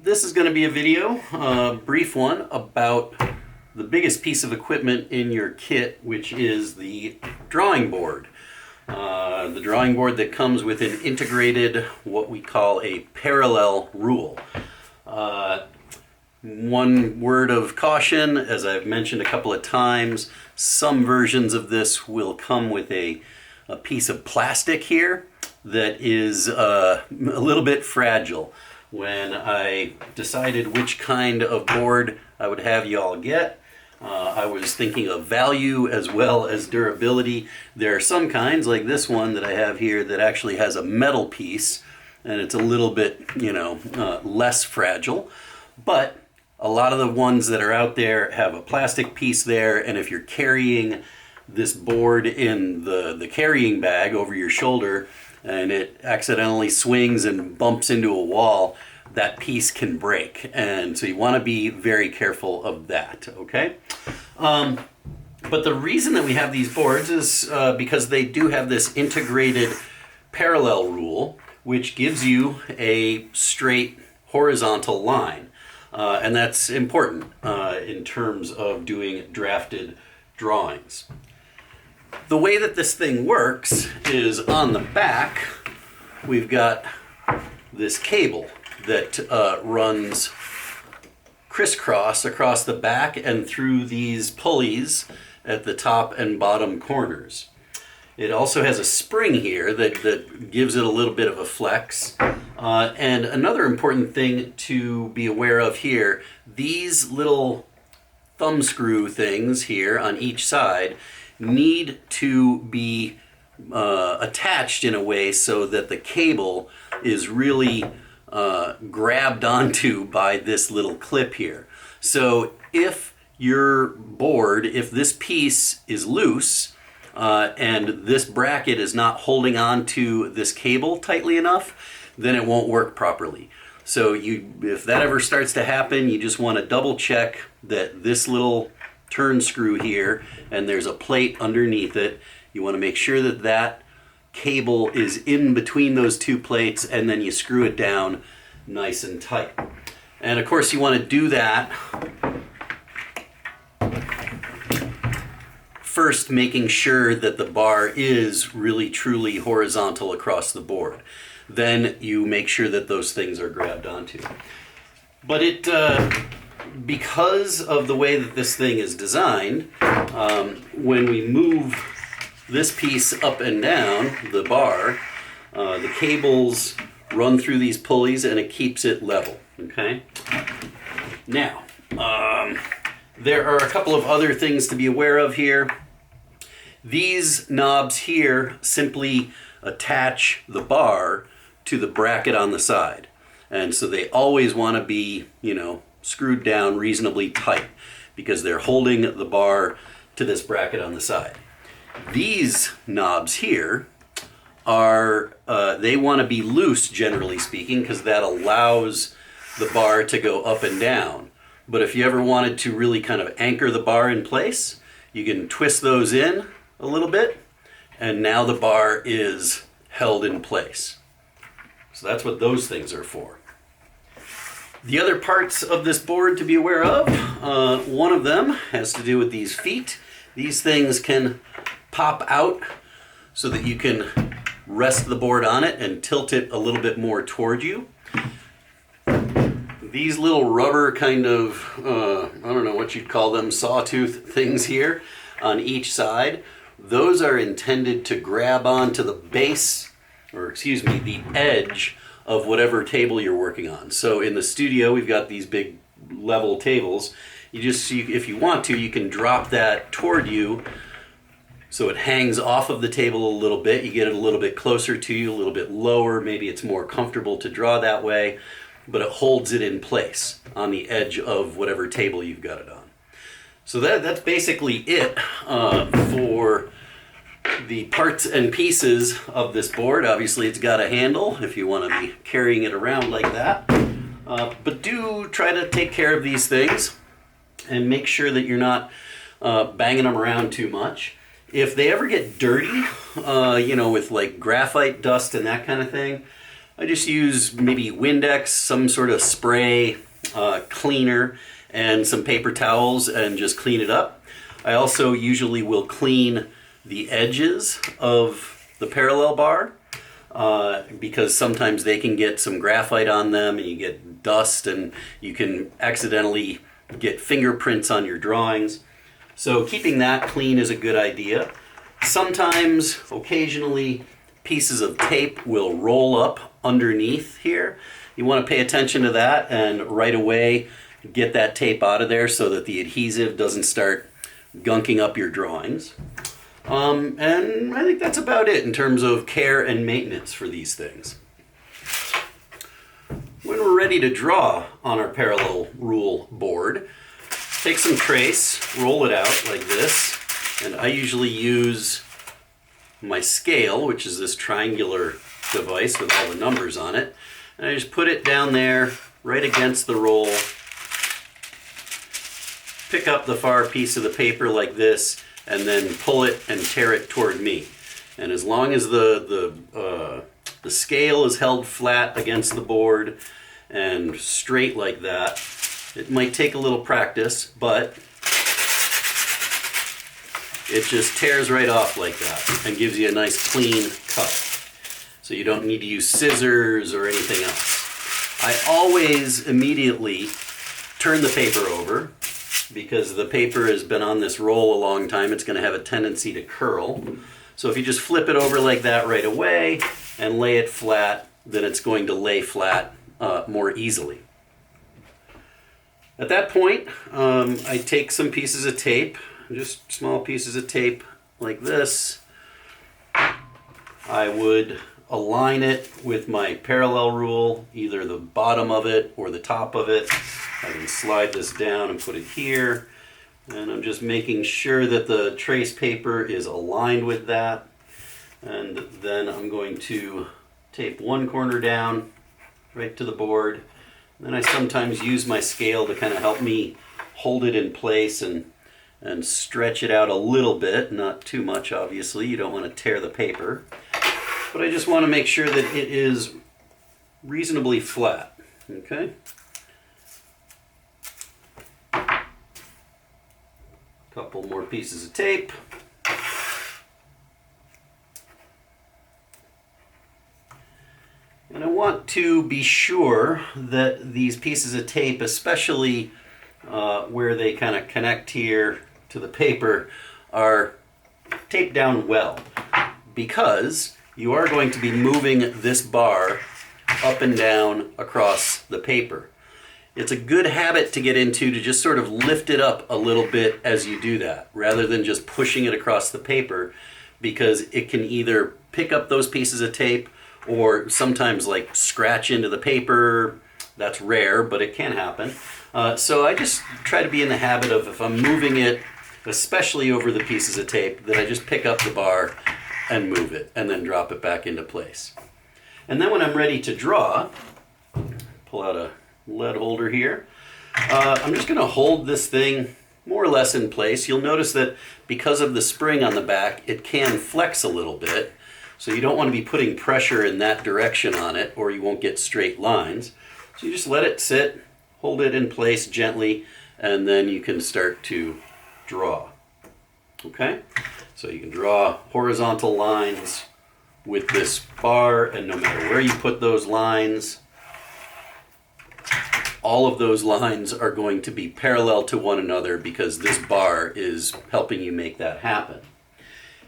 This is going to be a video, a brief one, about the biggest piece of equipment in your kit, which is the drawing board. The drawing board that comes with an integrated, what we call a parallel rule. One word of caution, as I've mentioned a couple of times, some versions of this will come with a piece of plastic here that is a little bit fragile. When I decided which kind of board I would have you all get, I was thinking of value as well as durability. There are some kinds, like this one that I have here, that actually has a metal piece, and it's a little bit, less fragile. But a lot of the ones that are out there have a plastic piece there, and if you're carrying this board in the carrying bag over your shoulder, and it accidentally swings and bumps into a wall, that piece can break. And so you want to be very careful of that, okay? But the reason that we have these boards is because they do have this integrated parallel rule, which gives you a straight horizontal line. And that's important in terms of doing drafted drawings. The way that this thing works is on the back, we've got this cable that runs crisscross across the back and through these pulleys at the top and bottom corners. It also has a spring here that gives it a little bit of a flex. And another important thing to be aware of here, these little thumb screw things here on each side need to be attached in a way so that the cable is really grabbed onto by this little clip here. So if your board, if this piece is loose and this bracket is not holding on to this cable tightly enough, then it won't work properly. So if that ever starts to happen, you just want to double check that this little turn screw here, and there's a plate underneath it. You want to make sure that that cable is in between those two plates, and then you screw it down nice and tight. And of course you want to do that first, making sure that the bar is really truly horizontal across the board. Then you make sure that those things are grabbed onto. But because of the way that this thing is designed, when we move this piece up and down the bar, the cables run through these pulleys and it keeps it level, okay? Now, there are a couple of other things to be aware of here. These knobs here simply attach the bar to the bracket on the side. And so they always want to be, screwed down reasonably tight because they're holding the bar to this bracket on the side. These knobs here are, they want to be loose, generally speaking, because that allows the bar to go up and down. But if you ever wanted to really kind of anchor the bar in place, you can twist those in a little bit, and now the bar is held in place. So that's what those things are for. The other parts of this board to be aware of, one of them has to do with these feet. These things can pop out so that you can rest the board on it and tilt it a little bit more toward you. These little rubber kind of, I don't know what you'd call them, sawtooth things here on each side, those are intended to grab onto the base, or excuse me, the edge of whatever table you're working on. So in the studio, we've got these big level tables. If you want to, you can drop that toward you so it hangs off of the table a little bit. You get it a little bit closer to you, a little bit lower. Maybe it's more comfortable to draw that way, but it holds it in place on the edge of whatever table you've got it on. So that's basically it for the parts and pieces of this board. Obviously it's got a handle if you want to be carrying it around like that. But do try to take care of these things and make sure that you're not banging them around too much. If they ever get dirty, with like graphite dust and that kind of thing, I just use maybe Windex, some sort of spray cleaner, and some paper towels and just clean it up. I also usually will clean the edges of the parallel bar because sometimes they can get some graphite on them and you get dust and you can accidentally get fingerprints on your drawings. So keeping that clean is a good idea. Sometimes, occasionally, pieces of tape will roll up underneath here. You want to pay attention to that and right away get that tape out of there so that the adhesive doesn't start gunking up your drawings. And I think that's about it in terms of care and maintenance for these things. When we're ready to draw on our parallel rule board, take some trace, roll it out like this, and I usually use my scale, which is this triangular device with all the numbers on it, and I just put it down there right against the roll, pick up the far piece of the paper like this, and then pull it and tear it toward me. And as long as the scale is held flat against the board and straight like that, it might take a little practice, but it just tears right off like that and gives you a nice clean cut. So you don't need to use scissors or anything else. I always immediately turn the paper over because the paper has been on this roll a long time. It's going to have a tendency to curl. So if you just flip it over like that right away and lay it flat, then it's going to lay flat more easily. At that point, I take some pieces of tape, just small pieces of tape like this. I would align it with my parallel rule, either the bottom of it or the top of it. I can slide this down and put it here. And I'm just making sure that the trace paper is aligned with that. And then I'm going to tape one corner down right to the board. Then I sometimes use my scale to kind of help me hold it in place and stretch it out a little bit, not too much obviously, you don't want to tear the paper. But I just want to make sure that it is reasonably flat, okay? Couple more pieces of tape. And I want to be sure that these pieces of tape, especially where they kind of connect here to the paper, are taped down well, because you are going to be moving this bar up and down across the paper. It's a good habit to get into to just sort of lift it up a little bit as you do that, rather than just pushing it across the paper, because it can either pick up those pieces of tape or sometimes like scratch into the paper. That's rare, but it can happen. So I just try to be in the habit of, if I'm moving it, especially over the pieces of tape, that I just pick up the bar and move it and then drop it back into place. And then when I'm ready to draw, pull out a lead holder here. I'm just going to hold this thing more or less in place. You'll notice that because of the spring on the back, it can flex a little bit. So you don't want to be putting pressure in that direction on it, or you won't get straight lines. So you just let it sit, hold it in place gently, and then you can start to draw. Okay? So you can draw horizontal lines with this bar, and no matter where you put those lines, all of those lines are going to be parallel to one another because this bar is helping you make that happen.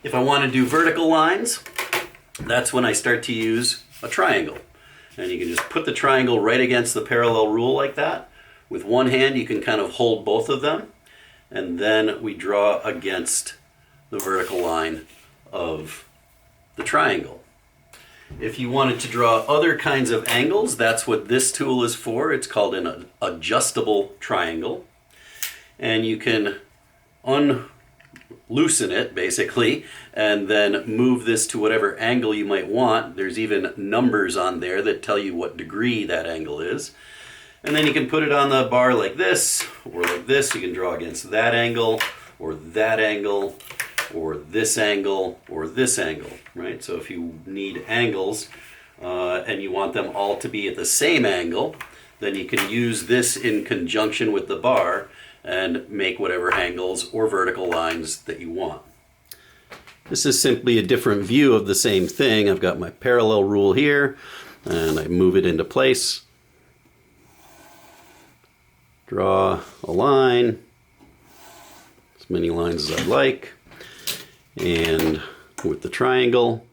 If I want to do vertical lines, that's when I start to use a triangle. And you can just put the triangle right against the parallel rule like that. With one hand, you can kind of hold both of them, and then we draw against the vertical line of the triangle. If you wanted to draw other kinds of angles, that's what this tool is for. It's called an adjustable triangle. And you can loosen it basically and then move this to whatever angle you might want. There's even numbers on there that tell you what degree that angle is. And then you can put it on the bar like this or like this. You can draw against that angle or that angle or this angle or this angle, right? So if you need angles, and you want them all to be at the same angle, then you can use this in conjunction with the bar and make whatever angles or vertical lines that you want. This is simply a different view of the same thing. I've got my parallel rule here, and I move it into place. Draw a line, as many lines as I like, and with the triangle,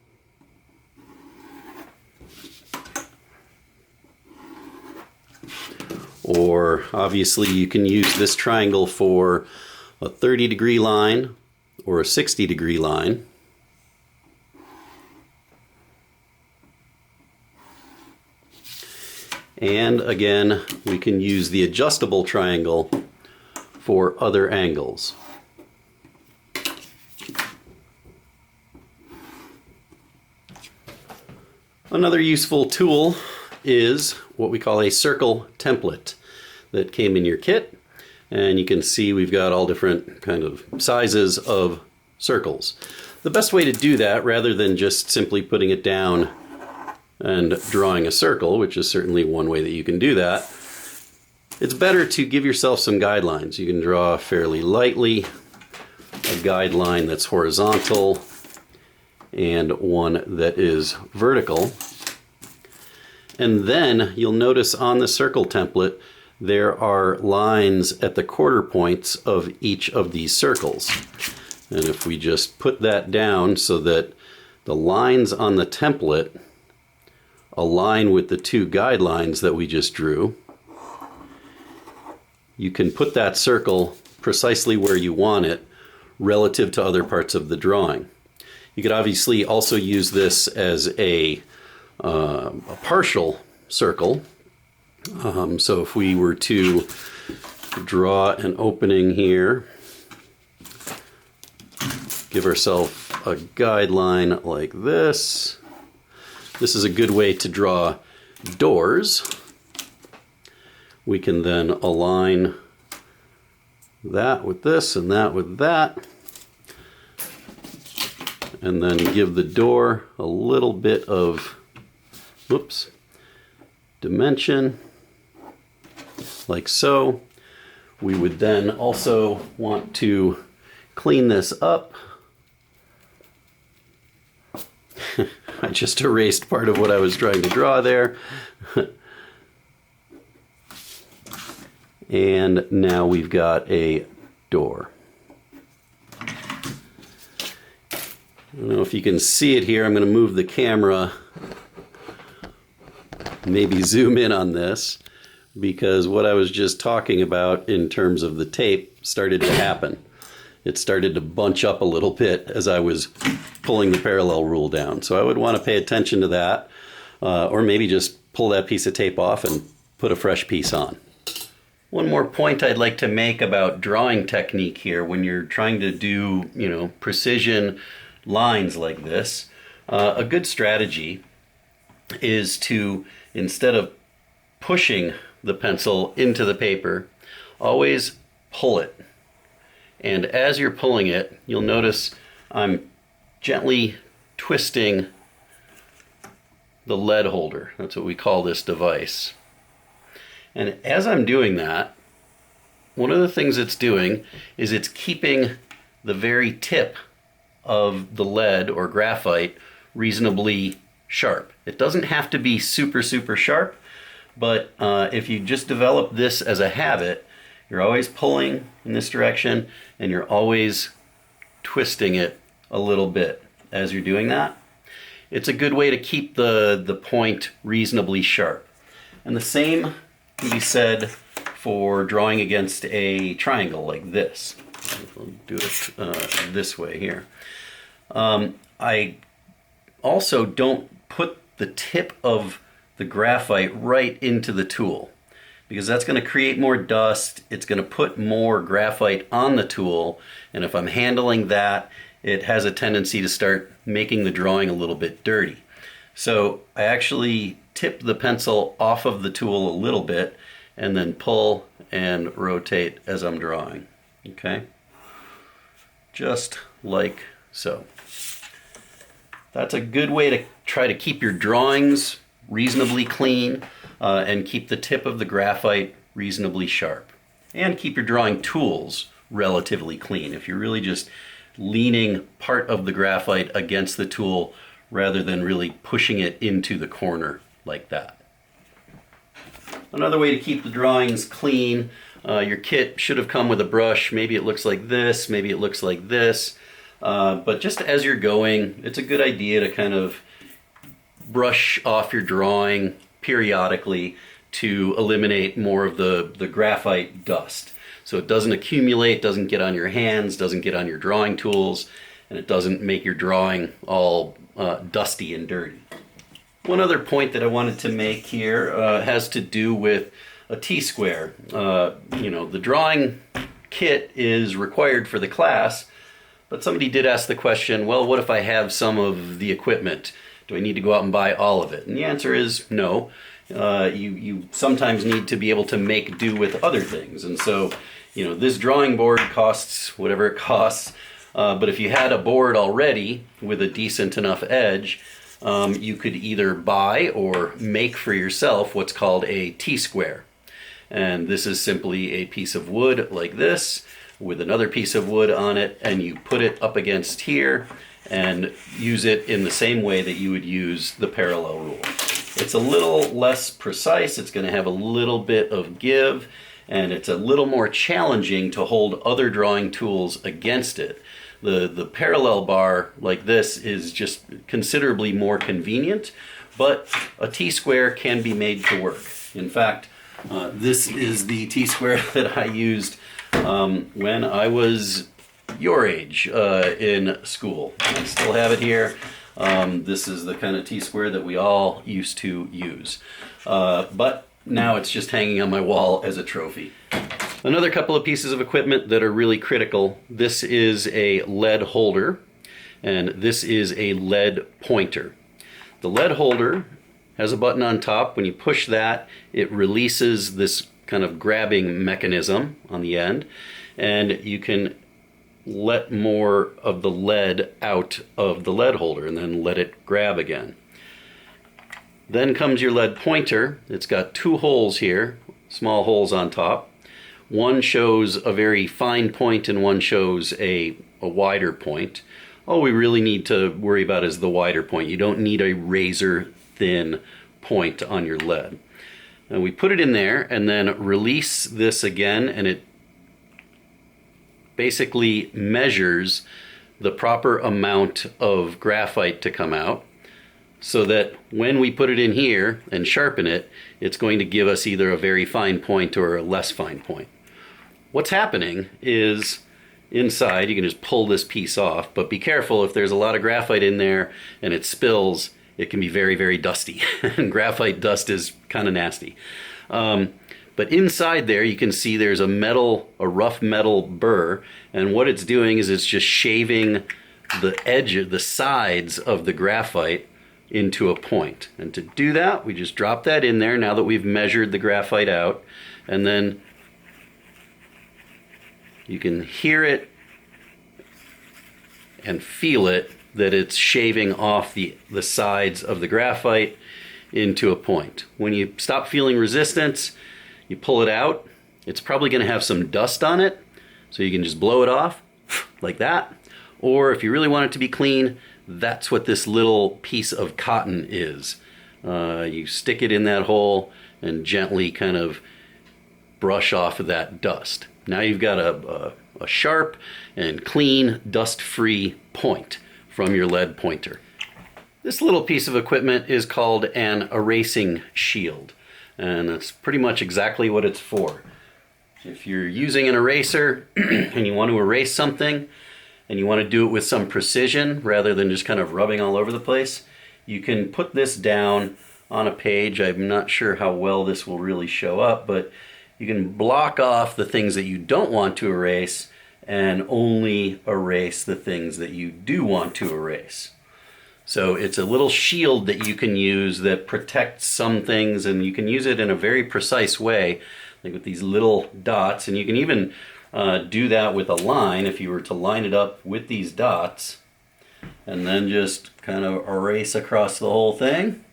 or obviously you can use this triangle for a 30-degree line or a 60-degree line. And again, we can use the adjustable triangle for other angles. Another useful tool is what we call a circle template that came in your kit. And you can see we've got all different kind of sizes of circles. The best way to do that, rather than just simply putting it down and drawing a circle, which is certainly one way that you can do that, it's better to give yourself some guidelines. You can draw fairly lightly a guideline that's horizontal and one that is vertical. And then you'll notice on the circle template there are lines at the quarter points of each of these circles. And if we just put that down so that the lines on the template align with the two guidelines that we just drew, you can put that circle precisely where you want it relative to other parts of the drawing. You could obviously also use this as a partial circle. So if we were to draw an opening here, give ourselves a guideline like this. This is a good way to draw doors. We can then align that with this and that with that, and then give the door a little bit of dimension, like so. We would then also want to clean this up. I just erased part of what I was trying to draw there. And now we've got a door. I don't know if you can see it here. I'm going to move the camera, maybe zoom in on this, because what I was just talking about in terms of the tape started to happen. It started to bunch up a little bit as I was pulling the parallel rule down. So I would want to pay attention to that, or maybe just pull that piece of tape off and put a fresh piece on. One more point I'd like to make about drawing technique here when you're trying to do, precision lines like this. A good strategy is to, instead of pushing the pencil into the paper, always pull it. And as you're pulling it, you'll notice I'm gently twisting the lead holder. That's what we call this device. And as I'm doing that, one of the things it's doing is it's keeping the very tip of the lead or graphite reasonably sharp. It doesn't have to be super, super sharp, but if you just develop this as a habit, you're always pulling in this direction and you're always twisting it a little bit as you're doing that. It's a good way to keep the point reasonably sharp. And the same can be said for drawing against a triangle like this. I'll do it this way here. I also don't put the tip of the graphite right into the tool, because that's going to create more dust. It's going to put more graphite on the tool, and if I'm handling that, it has a tendency to start making the drawing a little bit dirty. So I actually tip the pencil off of the tool a little bit and then pull and rotate as I'm drawing. Okay? Just like so. That's a good way to try to keep your drawings reasonably clean and keep the tip of the graphite reasonably sharp. And keep your drawing tools relatively clean. If you're really just leaning part of the graphite against the tool rather than really pushing it into the corner like that. Another way to keep the drawings clean, your kit should have come with a brush. Maybe it looks like this, maybe it looks like this. But just as you're going, it's a good idea to kind of brush off your drawing periodically to eliminate more of the graphite dust. So it doesn't accumulate, doesn't get on your hands, doesn't get on your drawing tools, and it doesn't make your drawing all dusty and dirty. One other point that I wanted to make here has to do with a T-square. The drawing kit is required for the class, but somebody did ask the question, well, what if I have some of the equipment? Do I need to go out and buy all of it? And the answer is no. You sometimes need to be able to make do with other things. And so, this drawing board costs whatever it costs. But if you had a board already with a decent enough edge, you could either buy or make for yourself what's called a T-square. And this is simply a piece of wood like this with another piece of wood on it, and you put it up against here and use it in the same way that you would use the parallel rule. It's a little less precise, it's going to have a little bit of give, and it's a little more challenging to hold other drawing tools against it. The parallel bar like this is just considerably more convenient, but a T-square can be made to work. In fact, this is the T-square that I used when I was your age in school. I still have it here. This is the kind of T-square that we all used to use. But now it's just hanging on my wall as a trophy. Another couple of pieces of equipment that are really critical. This is a lead holder, and this is a lead pointer. The lead holder has a button on top. When you push that, it releases this kind of grabbing mechanism on the end, and you can let more of the lead out of the lead holder and then let it grab again. Then comes your lead pointer. It's got two holes here, small holes on top. One shows a very fine point and one shows a wider point. All we really need to worry about is the wider point. You don't need a razor thin point on your lead. And we put it in there and then release this again, and it basically measures the proper amount of graphite to come out, so that when we put it in here and sharpen it, it's going to give us either a very fine point or a less fine point. What's happening is inside, you can just pull this piece off, but be careful, if there's a lot of graphite in there and it spills, it can be very, very dusty. And graphite dust is kind of nasty. But inside there, you can see there's a rough metal burr, and what it's doing is it's just shaving the edge of the sides of the graphite into a point. And to do that, we just drop that in there now that we've measured the graphite out, and then you can hear it and feel it, that it's shaving off the sides of the graphite into a point. When you stop feeling resistance, you pull it out. It's probably going to have some dust on it, so you can just blow it off like that. Or if you really want it to be clean, that's what this little piece of cotton is. You stick it in that hole and gently kind of brush off of that dust. Now you've got a sharp and clean, dust-free point from your lead pointer. This little piece of equipment is called an erasing shield, and that's pretty much exactly what it's for. If you're using an eraser and you want to erase something and you want to do it with some precision rather than just kind of rubbing all over the place, you can put this down on a page. I'm not sure how well this will really show up, but you can block off the things that you don't want to erase and only erase the things that you do want to erase. So it's a little shield that you can use that protects some things, and you can use it in a very precise way, like with these little dots. And you can even do that with a line if you were to line it up with these dots and then just kind of erase across the whole thing.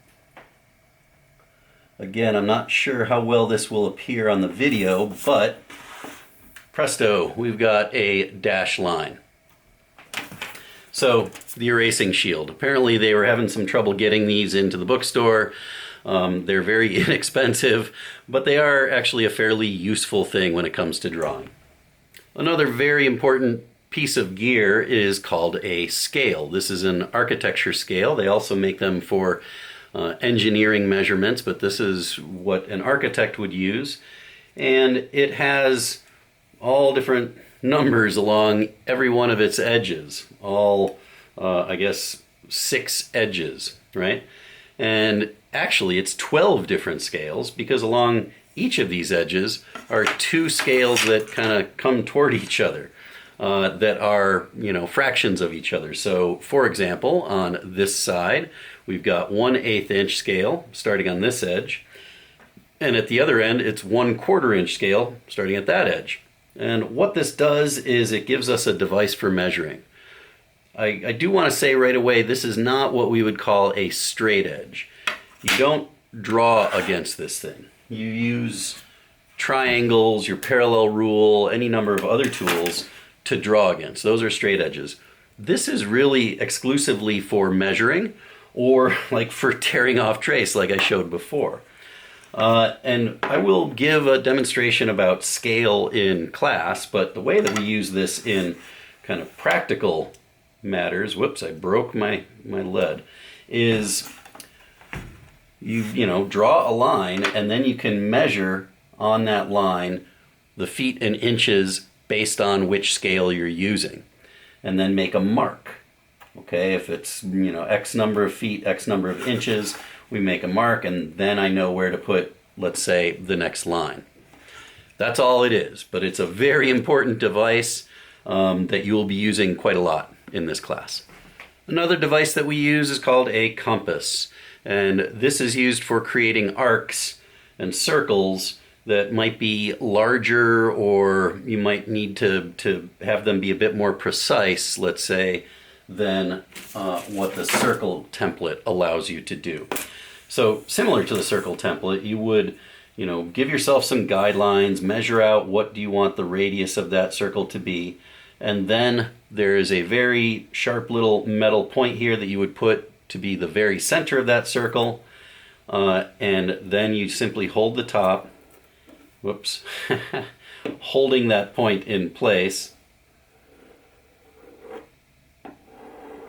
Again, I'm not sure how well this will appear on the video, but presto, we've got a dash line. So, the erasing shield. Apparently they were having some trouble getting these into the bookstore. They're very inexpensive, but they are actually a fairly useful thing when it comes to drawing. Another very important piece of gear is called a scale. This is an architecture scale. They also make them for engineering measurements, but this is what an architect would use. And it has all different numbers along every one of its edges. All, I guess, 6 edges, right? And actually it's 12 different scales, because along each of these edges are 2 scales that kind of come toward each other. That are, fractions of each other. So, for example, on this side, we've got 1/8 inch scale starting on this edge, and at the other end, it's 1/4 inch scale starting at that edge. And what this does is it gives us a device for measuring. I do want to say right away, this is not what we would call a straight edge. You don't draw against this thing. You use triangles, your parallel rule, any number of other tools to draw against. Those are straight edges. This is really exclusively for measuring, or like for tearing off trace like I showed before. And I will give a demonstration about scale in class, but the way that we use this in kind of practical matters, whoops, I broke my lead, is you draw a line and then you can measure on that line the feet and inches based on which scale you're using, and then make a mark. Okay, if it's X number of feet, X number of inches, we make a mark, and then I know where to put, let's say, the next line. That's all it is, but it's a very important device that you will be using quite a lot in this class. Another device that we use is called a compass, and this is used for creating arcs and circles that might be larger, or you might need to have them be a bit more precise, let's say, than what the circle template allows you to do. So similar to the circle template, you would give yourself some guidelines, measure out what do you want the radius of that circle to be, and then there is a very sharp little metal point here that you would put to be the very center of that circle, and then you simply hold the top, whoops, holding that point in place,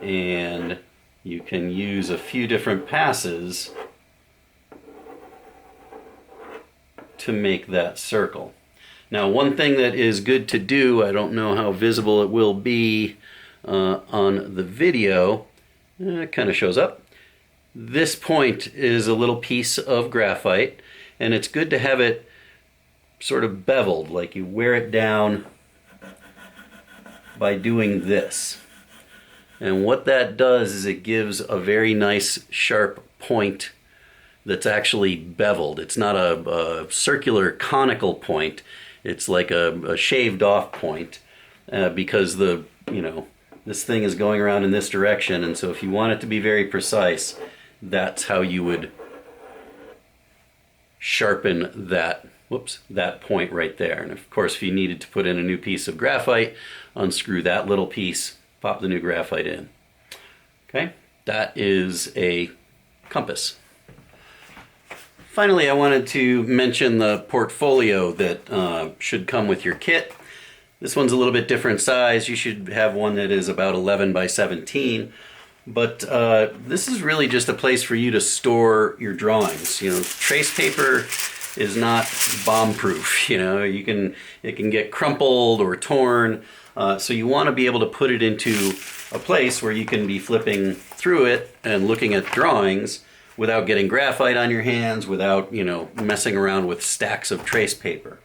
and you can use a few different passes to make that circle. Now, one thing that is good to do, I don't know how visible it will be on the video, it kind of shows up. This point is a little piece of graphite, and it's good to have it sort of beveled, like you wear it down by doing this. And what that does is it gives a very nice sharp point that's actually beveled. It's not a circular conical point, it's like a shaved off point, because this thing is going around in this direction, and so if you want it to be very precise, that's how you would sharpen that point right there. And of course, if you needed to put in a new piece of graphite, unscrew that little piece, pop the new graphite in. Okay, that is a compass. Finally, I wanted to mention the portfolio that should come with your kit. This one's a little bit different size. You should have one that is about 11 by 17. But this is really just a place for you to store your drawings. Trace paper is not bomb-proof. It can get crumpled or torn. So you want to be able to put it into a place where you can be flipping through it and looking at drawings without getting graphite on your hands, without messing around with stacks of trace paper.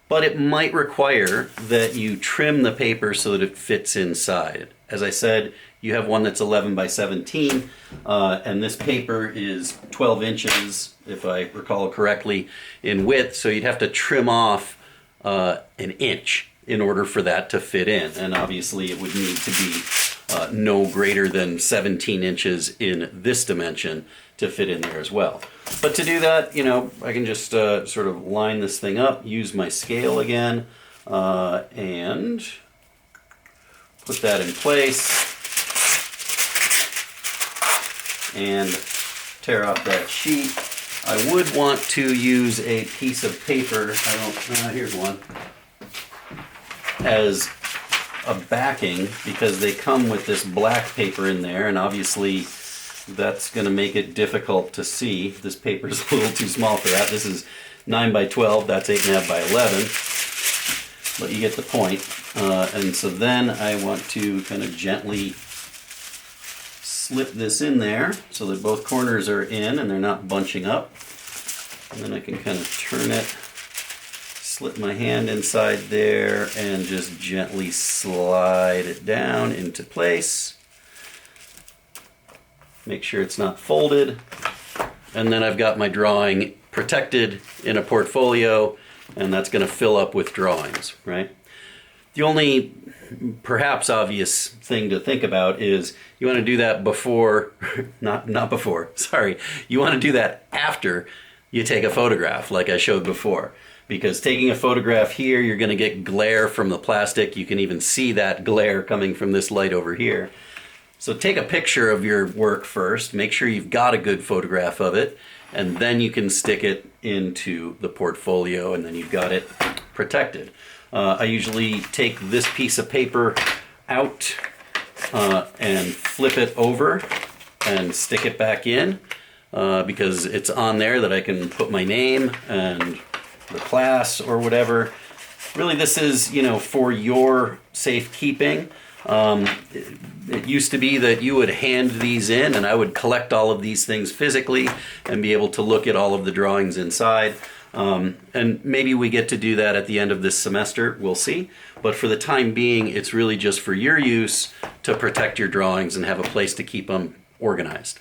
But it might require that you trim the paper so that it fits inside. As I said, you have one that's 11 by 17, and this paper is 12 inches, if I recall correctly, in width, so you'd have to trim off an inch in order for that to fit in. And obviously it would need to be no greater than 17 inches in this dimension to fit in there as well. But to do that, you know, I can just sort of line this thing up, use my scale again, and put that in place, and tear off that sheet. I would want to use a piece of paper, here's one, as a backing, because they come with this black paper in there, and obviously that's going to make it difficult to see. This paper is a little too small for that. This is 9 by 12, that's 8.5 by 11, but you get the point. And so then I want to kind of gently slip this in there so that both corners are in and they're not bunching up. And then I can kind of turn it, slip my hand inside there, and just gently slide it down into place. Make sure it's not folded. And then I've got my drawing protected in a portfolio, and that's going to fill up with drawings, right? The only perhaps obvious thing to think about is you want to do that before, not before, sorry. You want to do that after you take a photograph like I showed before. Because taking a photograph here, you're going to get glare from the plastic. You can even see that glare coming from this light over here. So take a picture of your work first, make sure you've got a good photograph of it, and then you can stick it into the portfolio, and then you've got it protected. I usually take this piece of paper out and flip it over and stick it back in because it's on there that I can put my name and the class or whatever. Really, this is, you know, for your safekeeping. It used to be that you would hand these in and I would collect all of these things physically and be able to look at all of the drawings inside. And maybe we get to do that at the end of this semester, we'll see. But for the time being, it's really just for your use to protect your drawings and have a place to keep them organized.